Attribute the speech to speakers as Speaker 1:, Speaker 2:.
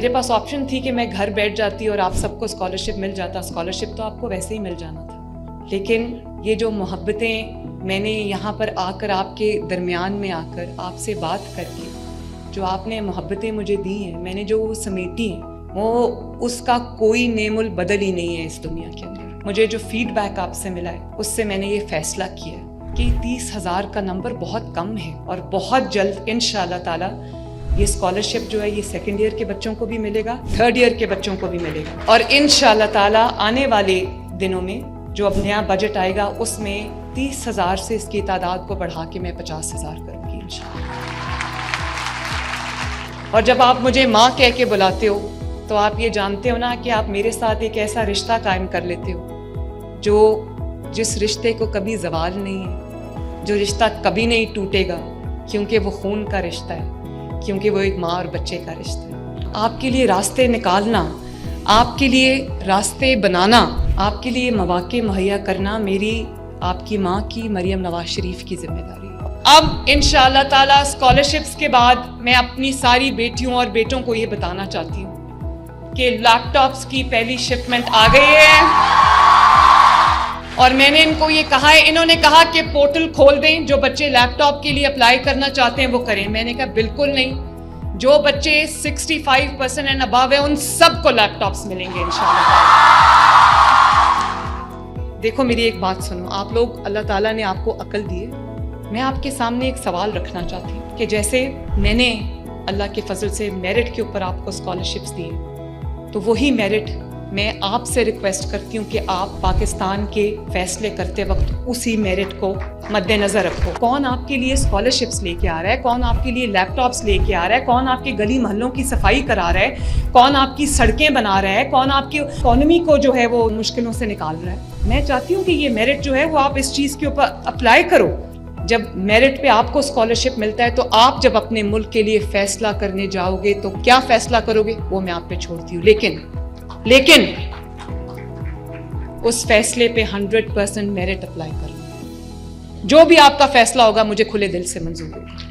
Speaker 1: میرے پاس آپشن تھی کہ میں گھر بیٹھ جاتی اور آپ سب کو اسکالرشپ مل جاتا. اسکالرشپ تو آپ کو ویسے ہی مل جانا تھا. لیکن یہ جو محبتیں میں نے یہاں پر آ کر آپ کے درمیان میں آ کر آپ سے بات کر کے جو آپ نے محبتیں مجھے دی ہیں, میں نے جو سمیٹی ہیں, وہ اس کا کوئی نیم البدل ہی نہیں ہے اس دنیا کے اندر. مجھے جو فیڈ بیک آپ سے ملا ہے اس سے میں نے یہ فیصلہ کیا ہے کہ 30,000 کا نمبر بہت کم ہے اور بہت جلد انشاءاللہ تعالی یہ اسکالرشپ جو ہے یہ سیکنڈ ایئر کے بچوں کو بھی ملے گا, تھرڈ ایئر کے بچوں کو بھی ملے گا, اور انشاءاللہ تعالی آنے والے دنوں میں جو اب نیا بجٹ آئے گا اس میں 30,000 سے اس کی تعداد کو بڑھا کے میں 50,000 کروں گی انشاءاللہ. اور جب آپ مجھے ماں کہہ کے بلاتے ہو تو آپ یہ جانتے ہو نا کہ آپ میرے ساتھ ایک ایسا رشتہ قائم کر لیتے ہو جو جس رشتے کو کبھی زوال نہیں ہے, جو رشتہ کبھی نہیں ٹوٹے گا, کیونکہ وہ خون کا رشتہ ہے, کیونکہ وہ ایک ماں اور بچے کا رشتہ ہے. آپ کے لیے راستے نکالنا, آپ کے لیے راستے بنانا, آپ کے لیے مواقع مہیا کرنا میری آپ کی ماں کی مریم نواز شریف کی ذمہ داری ہے. اب انشاءاللہ تعالی اسکالرشپس کے بعد میں اپنی ساری بیٹیوں اور بیٹوں کو یہ بتانا چاہتی ہوں کہ لیپ ٹاپس کی پہلی شپمنٹ آ گئی ہے, اور میں نے ان کو یہ کہا ہے, انہوں نے کہا کہ پورٹل کھول دیں, جو بچے لیپ ٹاپ کے لیے اپلائی کرنا چاہتے ہیں وہ کریں. میں نے کہا بالکل نہیں, جو بچے 65% اینڈ ابو ہیں ان سب کو لیپ ٹاپس ملیں گے انشاءاللہ. دیکھو میری ایک بات سنو, آپ لوگ, اللہ تعالیٰ نے آپ کو عقل دی ہے. میں آپ کے سامنے ایک سوال رکھنا چاہتی ہوں کہ جیسے میں نے اللہ کے فضل سے میرٹ کے اوپر آپ کو اسکالرشپس دیے, تو وہی میرٹ میں آپ سے ریکویسٹ کرتی ہوں کہ آپ پاکستان کے فیصلے کرتے وقت اسی میرٹ کو مد نظر رکھو. کون آپ کے لیے اسکالرشپس لے کے آ رہا ہے, کون آپ کے لیے لیپ ٹاپس لے کے آ رہا ہے, کون آپ کے گلی محلوں کی صفائی کرا رہا ہے, کون آپ کی سڑکیں بنا رہا ہے, کون آپ کی اکانومی کو جو ہے وہ مشکلوں سے نکال رہا ہے. میں چاہتی ہوں کہ یہ میرٹ جو ہے وہ آپ اس چیز کے اوپر اپلائی کرو. جب میرٹ پہ آپ کو اسکالرشپ ملتا ہے تو آپ جب اپنے ملک کے لیے فیصلہ کرنے جاؤ گے تو کیا فیصلہ کرو گے وہ میں آپ پہ چھوڑتی ہوں. لیکن اس فیصلے پہ 100% میرٹ اپلائی کرنا. جو بھی آپ کا فیصلہ ہوگا مجھے کھلے دل سے منظور ہوگا.